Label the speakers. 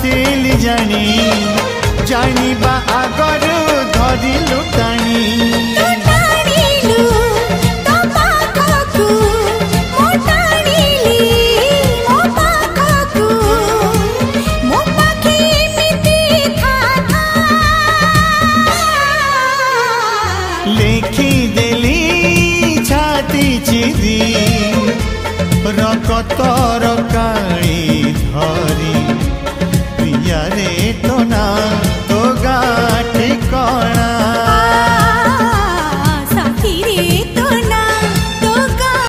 Speaker 1: खोजिली जानी जानिबा आगरु धरिलु टाणी लेखी देली छाती चिरी रकतर काली धरी